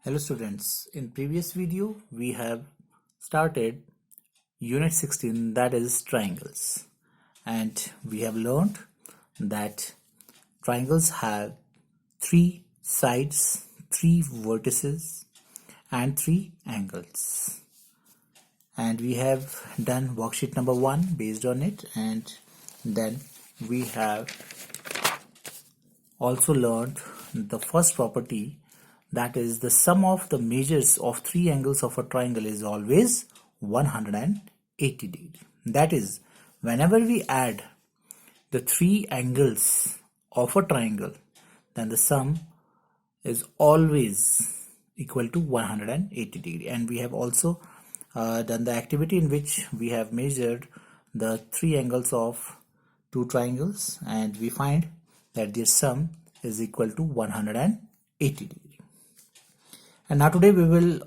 Hello students, in previous video we have started unit 16, that is triangles, and we have learned that triangles have three sides, three vertices and three angles, and we have done worksheet number 1 based on it, and then we have also learned the first property, that is the sum of the measures of three angles of a triangle is always 180 degree. That is, whenever we add the three angles of a triangle, then the sum is always equal to 180 degree. And we have also done the activity in which we have measured the three angles of two triangles, and we find that their sum is equal to 180 degree. And now today we will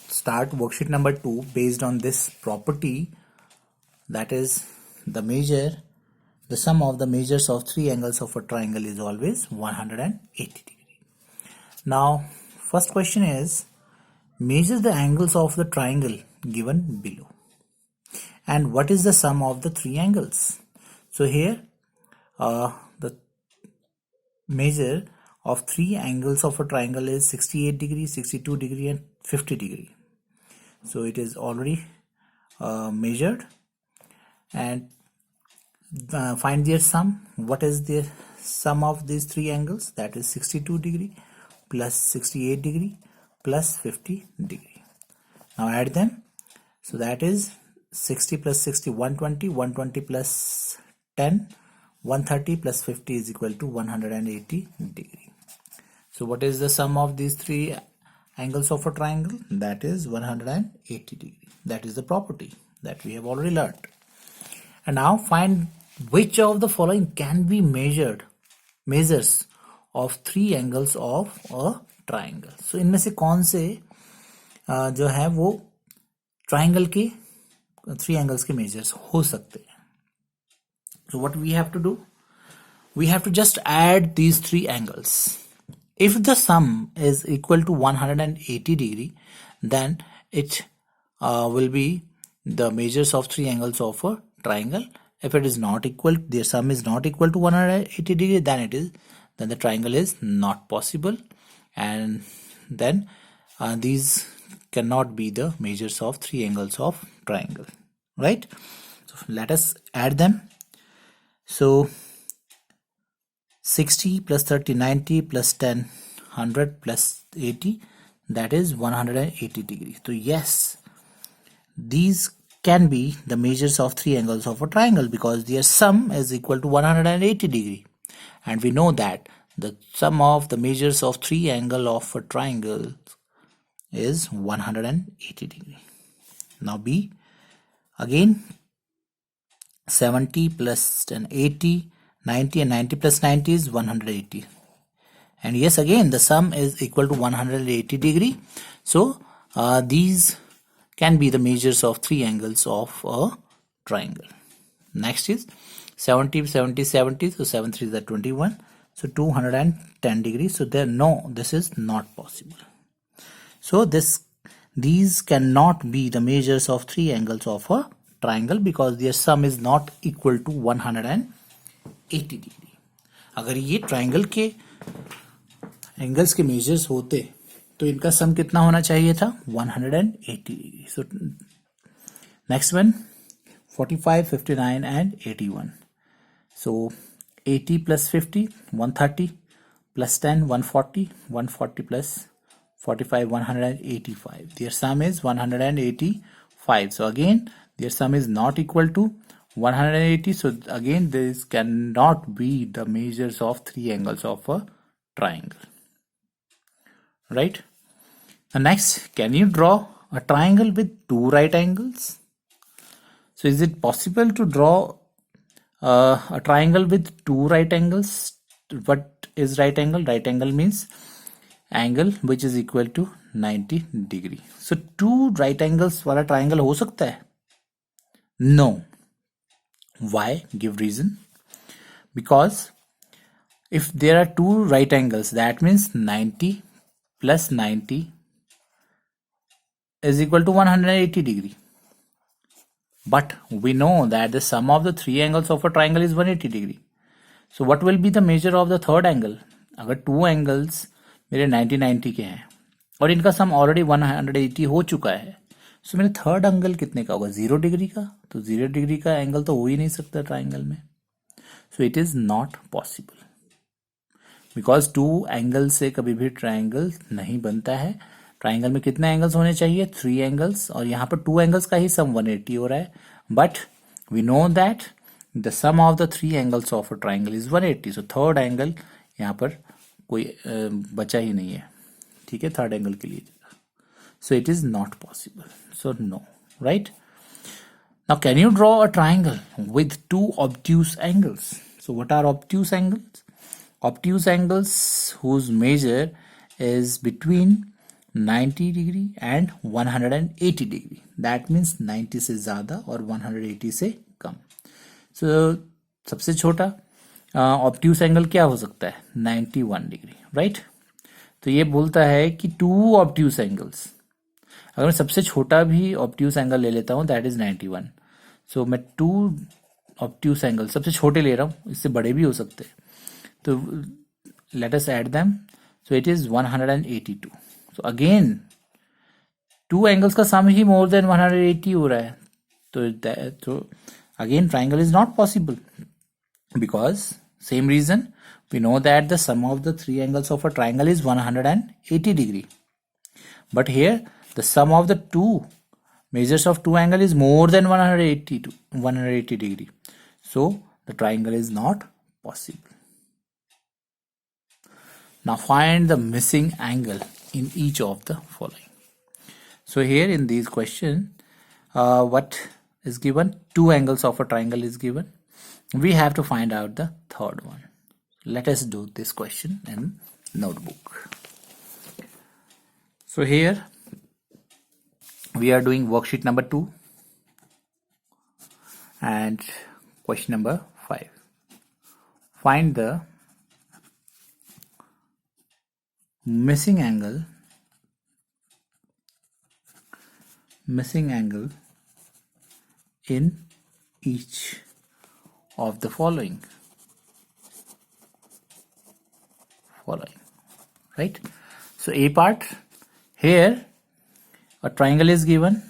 start worksheet number 2 based on this property, that is the sum of the measures of three angles of a triangle is always 180 degree. Now first question is, measure the angles of the triangle given below and what is the sum of the three angles. So here the measure of three angles of a triangle is 68 degree, 62 degree and 50 degree. So it is already measured, and find their sum. What is the sum of these three angles? That is 62 degree plus 68 degree plus 50 degree. Now add them. So that is 60 plus 60, 120, 120 plus 10, 130 plus 50 is equal to 180 degree. So what is the sum of these three angles of a triangle? That is 180 degree. That is the property that we have already learned. And now find which of the following can be measures of three angles of a triangle. So इनमें से कौन से जो है वो triangle के three angles के measures हो सकते हैं. So what we have to do? We have to just add these three angles. If the sum is equal to 180 degree, then it will be the measures of three angles of a triangle. If it is not equal, their sum is not equal to 180 degree, then the triangle is not possible, and then these cannot be the measures of three angles of triangle, right? So let us add them. So 60 plus 30, 90 plus 10, 100 plus 80, that is 180 degrees. So yes, these can be the measures of three angles of a triangle because their sum is equal to 180 degree. And we know that the sum of the measures of three angles of a triangle is 180 degree. Now B, again 70 plus 10, 80, 90 and 90 plus 90 is 180. And yes, again the sum is equal to 180 degree. So these can be the measures of three angles of a triangle. Next is 70, 70, 70. So 7 3 is 21. So 210 degrees. So this is not possible. So these cannot be the measures of three angles of a triangle because their sum is not equal to 180 degree. अगर ये triangle के angles के measures होते तो इनका सम कितना होना चाहिए था? 180 degree. So next one 45, 59 and 81. So 80 plus 50, 130 plus 10, 140, 140 plus 45, 185. Their sum is 185. So again their sum is not equal to 180. So again this cannot be the measures of three angles of a triangle, right? And next, can you draw a triangle with two right angles? So is it possible to draw a triangle with two right angles? What is right angle? Right angle means angle which is equal to 90 degree. So two right angles वाला triangle हो सकता है? No. Why? Give reason. Because if there are two right angles, that means 90 plus 90 is equal to 180 degree. But we know that the sum of the three angles of a triangle is 180 degree. So what will be the measure of the third angle? अगर two angles मेरे 90 के हैं और इनका सम already 180 हो चुका है, सो मेरे थर्ड एंगल कितने का होगा? 0 डिग्री का. तो 0 डिग्री का एंगल तो हो ही नहीं सकता ट्राइंगल में. So it is not possible because two angle से कभी भी ट्राइंगल नहीं बनता है. ट्राइंगल में कितने एंगल्स होने चाहिए? 3 एंगल्स, और यहाँ पर 2 एंगल्स का ही सम 180 हो रहा है. But we know that the sum of the 3 angles of a triangle is 180. So third angle यहाँ पर कोई बचा ही नहीं है. ठीक है, थर्ड एंगल के लिए. So it is not possible. So no, right? Now, can you draw a triangle with two obtuse angles? So, what are obtuse angles? Obtuse angles whose measure is between 90 degree and 180 degree. That means 90 से ज़्यादा और 180 से कम. So, सबसे छोटा obtuse angle क्या हो सकता है? 91 डिग्री, right? तो ये बोलता है कि two obtuse angles. अगर मैं सबसे छोटा भी obtuse angle ले लेता हूँ, that is 91. सो मैं 2 ऑब्ट्यूस एंगल सबसे छोटे ले रहा हूँ, इससे बड़े भी हो सकते हैं. तो let us add them. So it is 182. So again 2 angles का सम ही मोर देन 180 हो रहा है. तो again triangle is not possible because same reason we know that the sum of the 3 angles of a triangle is 180 degree. But here the sum of the 2 measures of two angle is more than 180 degree. So the triangle is not possible. Now find the missing angle in each of the following. So here in these questions, what is given? 2 angles of a triangle is given. We have to find out the third one. Let us do this question in notebook. So here we are doing worksheet number 2 and question number 5. Find the missing angle in each of the following, right? So A part, here a triangle is given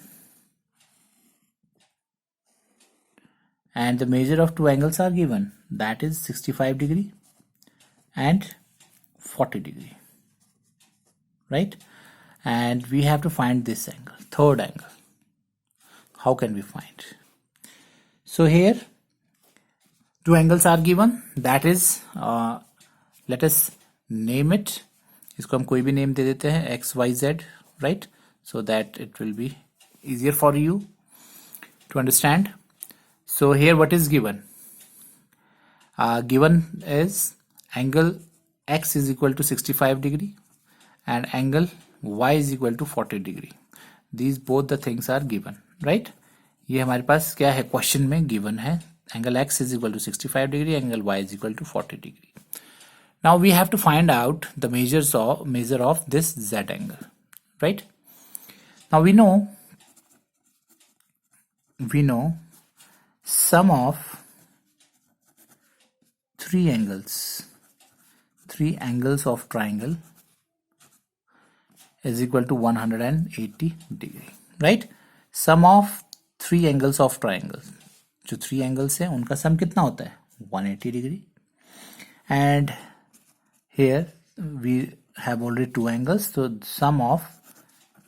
and the measure of 2 angles are given, that is 65 degree and 40 degree, right? And we have to find this angle, third angle. How can we find? So here 2 angles are given, that is let us name it. इसको हम कोई भी name दे देते हैं, x y z, right? So that it will be easier for you to understand. So here what is given? Given is angle x is equal to 65 degree and angle y is equal to 40 degree. These both the things are given, right? ये हमारे पास क्या है? Question में given है. Angle x is equal to 65 degree, angle y is equal to 40 degree. Now we have to find out the measure of this z angle, right? Now we know sum of 3 angles of triangle is equal to 180 degree, right? Sum of 3 angles of triangle, जो 3 angles है उनका सम कितना होता है? 180 degree. And here we have already 2 angles, so sum of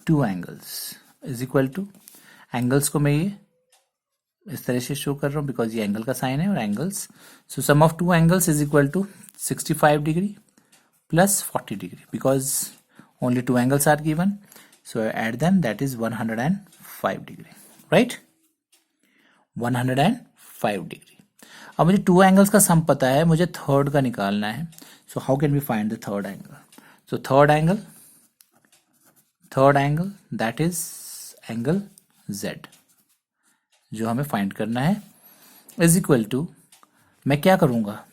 2 angles is equal to, angles को मैं ये इस तरह से शो कर रहा हूँ बिकॉज ये एंगल का साइन है और angles. So sum of 2 angles is equal to 65 degree plus 40 degree because only 2 angles are given. So I add them, that is 105 degree, right? 105 degree. अब मुझे 2 angles का सम पता है, मुझे थर्ड का निकालना है. So how can we find the third angle? So third angle that is angle Z जो हमें फाइंड करना है इज इक्वल टू, मैं क्या करूंगा?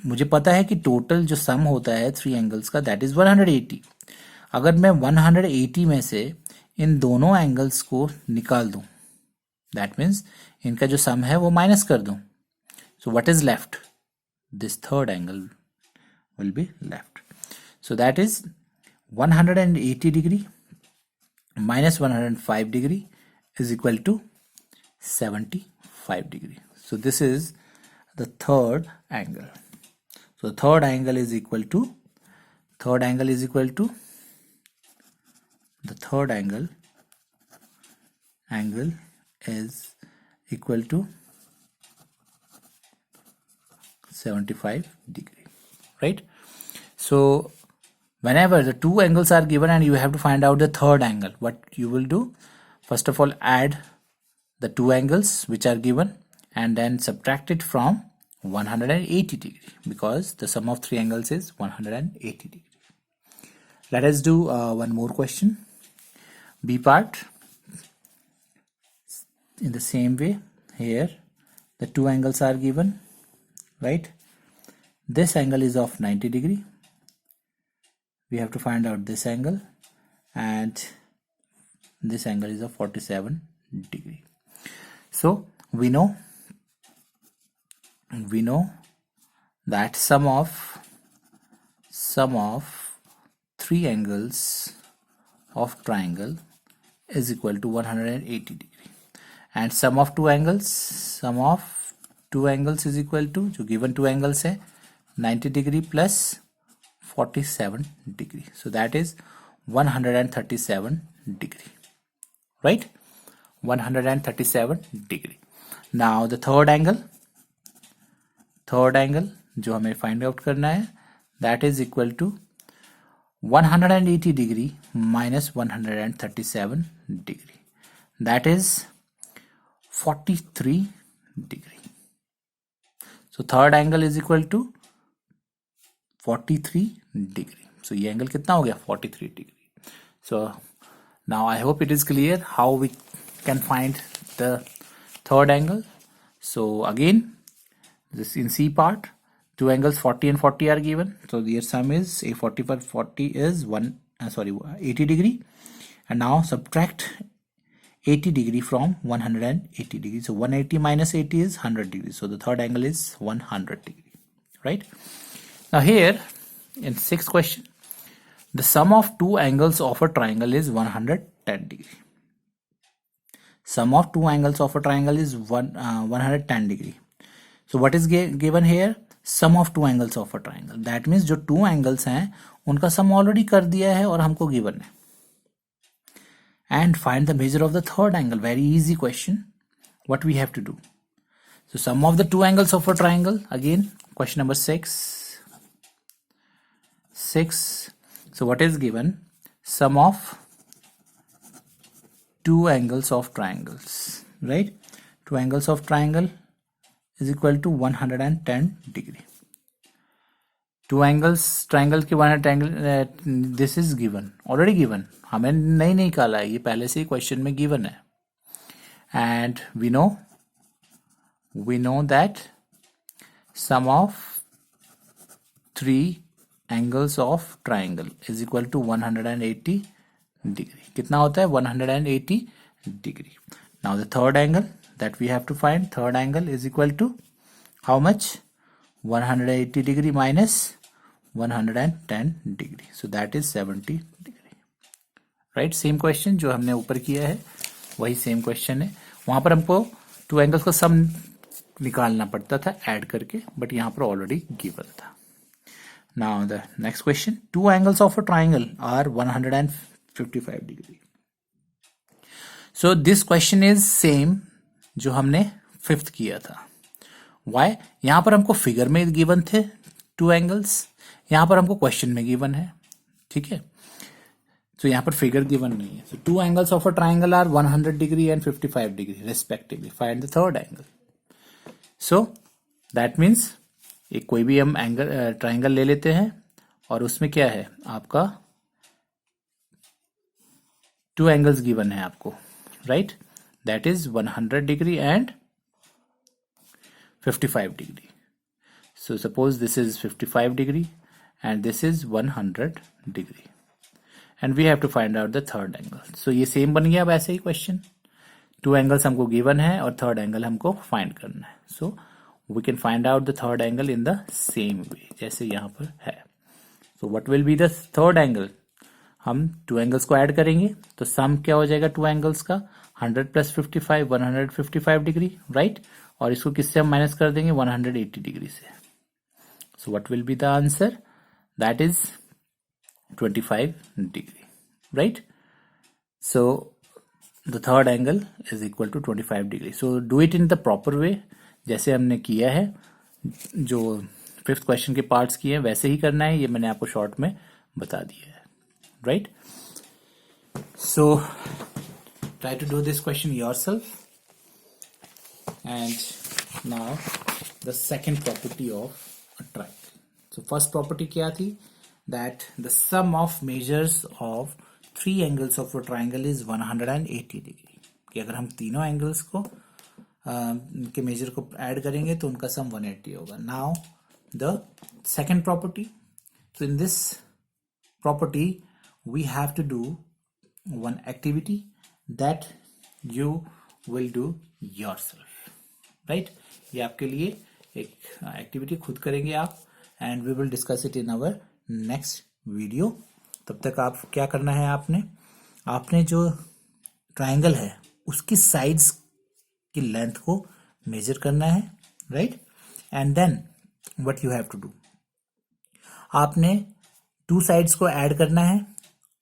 मुझे पता है कि टोटल जो सम होता है 3 एंगल्स का दैट इज 180. अगर मैं 180 में से इन दोनों एंगल्स को निकाल दूं, दैट मीन्स इनका जो सम है वो माइनस कर दूं, so what is left? This third angle will be left. So that is 180 degree minus 105 degree is equal to 75 degree. So this is the third angle. So the third angle is equal to the third angle is equal to 75 degree, right? So whenever the two angles are given and you have to find out the third angle, what you will do, first of all add the two angles which are given and then subtract it from 180 degree, because the sum of three angles is 180 degree. Let us do one more question, B part. In the same way, here the two angles are given, right? This angle is of 90 degree. We have to find out this angle, and this angle is of 47 degree. So we know that sum of three angles of triangle is equal to 180 degree, and sum of two angles is equal to, जो given two angles है, 90 degree plus 47 degree. So that is 137 degree, right? 137 degree. Now the third angle जो हमें find out करना है, that is equal to 180 degree minus 137 degree, that is 43 degree. So third angle is equal to 43 degree. So ये angle कितना हो गया? 43 degree. So now I hope it is clear how we can find the third angle. So again, this in C part, two angles 40 and 40 are given. So their sum is a 40 per 40 is 80 degree, and now subtract 80 degree from 180 degree. So 180 minus 80 is 100 degree. So the third angle is 100 degree, right? Now here in sixth question, the sum of two angles of a triangle is 110 degree. Sum of two angles of a triangle is 110 degree. So what is given here? Sum of two angles of a triangle. That means जो two angles हैं उनका sum already कर दिया है और हमको given है. And find the measure of the third angle. Very easy question. What we have to do? So sum of the two angles of a triangle. Again, question number 6. So what is given? Sum of two angles of triangles, right? Two angles of triangle is equal to 110 degree. Two angles triangle के 110 this is given, already given. हमें नहीं निकाला है, ये पहले से ही question में given है. And we know that sum of three angles of triangle is equal to 180 degree. कितना होता है? 180 degree. Now the third angle that we have to find, third angle is equal to how much? 180 degree minus 110 degree. So that is 70 degree, right? Same question जो हमने ऊपर किया है वही same question है. वहां पर हमको two angles का sum निकालना पड़ता था ऐड करके, बट यहाँ पर ऑलरेडी गिवन था. Now the next question, two angles of a triangle are 155 degree. So this question is same जो हमने फिफ्थ किया था. Why? यहाँ पर हमको फिगर में गिवन थे टू एंगल्स, यहाँ पर हमको क्वेश्चन में गिवन है, ठीक है. तो यहाँ पर फिगर गिवन नहीं है. So two angles of a triangle are 100 degree and 55 degree respectively. Find the third angle. So that means एक कोई भी हम एंगल ट्राइंगल ले लेते हैं और उसमें क्या है आपका टू एंगल्स गिवन है आपको, right? That is 100 degree and 55 degree. So suppose this is 55 degree and this is 100 degree, and we have to find out the third angle. So ये सेम बन गया अब ऐसे ही क्वेश्चन, 2 एंगल्स हमको given है और थर्ड एंगल हमको फाइंड करना है। So we can find out the third angle in the same way जैसे यहाँ पर है। सो what will be the third angle, हम 2 एंगल्स को ऐड करेंगे तो सम क्या हो जाएगा 2 एंगल्स का, 100 प्लस 55 155 डिग्री, राइट। और इसको किससे हम माइनस कर देंगे 180 डिग्री से। So what will be the answer, that is 25 degree, right. So the third angle is equal to 25 degree. So do it in the proper way, जैसे हमने किया है, जो 5th क्वेश्चन के पार्ट्स किए हैं वैसे ही करना है, ये मैंने आपको शॉर्ट में बता दिया है, right. So try to do this question yourself. And now the second property of a triangle. So first property क्या थी, that the sum of measures of 3 angles of a triangle is 180 degree. कि अगर हम तीनों angles को के major को add करेंगे तो उनका सम 180 होगा। Now the second property, so in this property we have to do one activity that you will do yourself, right। ये आपके लिए एक एक्टिविटी खुद करेंगे आप, and we will discuss it in our next video. तब तक आप क्या करना है, आपने जो ट्राइंगल है उसकी साइड्स की लेंथ को मेजर करना है, right. And then what you have to do, आपने 2 साइड्स को ऐड करना है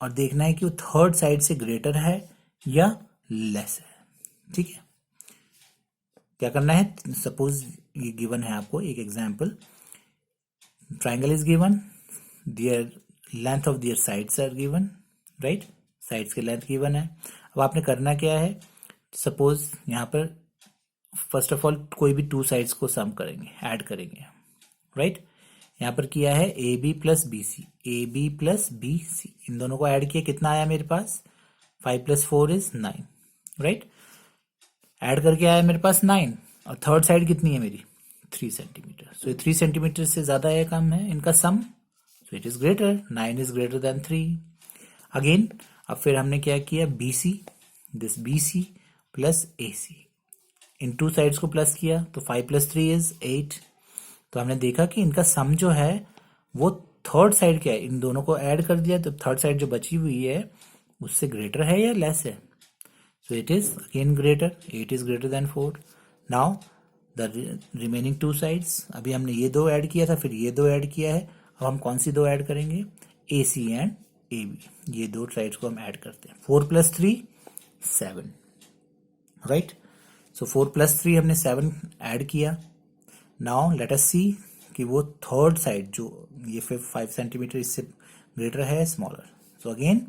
और देखना है कि वो थर्ड साइड से ग्रेटर है या लेस है, ठीक है। क्या करना है, सपोज ये गिवन है आपको एक example, triangle is given, their length of their sides are given, right, sides की लेंथ गिवन है। अब आपने करना क्या है, सपोज यहाँ पर फर्स्ट ऑफ ऑल कोई भी 2 साइड्स को सम करेंगे, ऐड करेंगे, राइट। यहाँ पर किया है A B plus B C, A B plus B C, इन दोनों को ऐड किया, कितना आया मेरे पास 5 + 4 = 9, राइट। ऐड करके आया मेरे पास 9, और थर्ड साइड कितनी है मेरी 3 सेंटीमीटर। सो 3 सेंटीमीटर से ज्यादा है कम है इनका sum, so it is greater, 9 is greater than 3। Again अब फिर हमने क्या किया, B C, this B C plus A C, इन 2 साइड्स को प्लस किया तो 5 + 3 = 8। तो हमने देखा कि इनका सम जो है वो थर्ड साइड क्या है, इन दोनों को ऐड कर दिया तो थर्ड साइड जो बची हुई है उससे ग्रेटर है या लेस है। सो it is again greater, 8 is greater then 4। Now the remaining 2 sides, अभी हमने ये 2 ऐड किया था, फिर ये 2 ऐड किया है, अब हम कौन सी 2 ऐड करेंगे, ए सी एंड ए बी, ये 2 साइड्स को हम ऐड करते हैं। 4 + 3 = 7, राइट। सो 4 + 3 हमने 7 ऐड किया। नाउ लेट अस सी कि वो थर्ड साइड जो ये 5 सेंटीमीटर इससे ग्रेटर है स्मॉलर। सो अगेन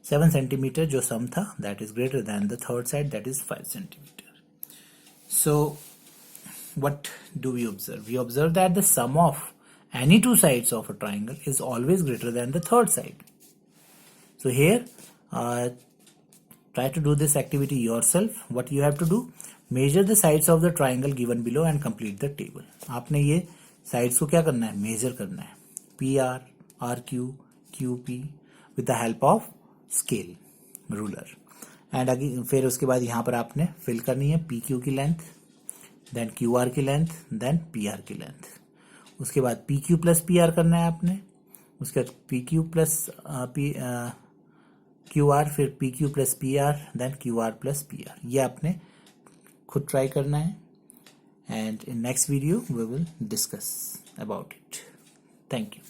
7 सेंटीमीटर जो सम था that is greater then the third side that is 5 centimetre. So what do we observe? We observe that the sum of any 2 sides of a triangle is always greater than the third side. So here try to do this activity yourself. What you have to do, measure the sides of the triangle given below and complete the table. आपने ये sides को क्या करना है, measure करना है, PR, RQ, QP with the help of scale, ruler. And again फिर उसके बाद यहाँ पर आपने फिल करनी है PQ की लेंथ, देन QR की लेंथ, देन PR की लेंथ। उसके बाद PQ प्लस PR करना है आपने, उसके बाद PQ प्लस QR, फिर PQ plus PR, then QR plus PR। ये आपने खुद ट्राई करना है, and in next video we will discuss about it. Thank you.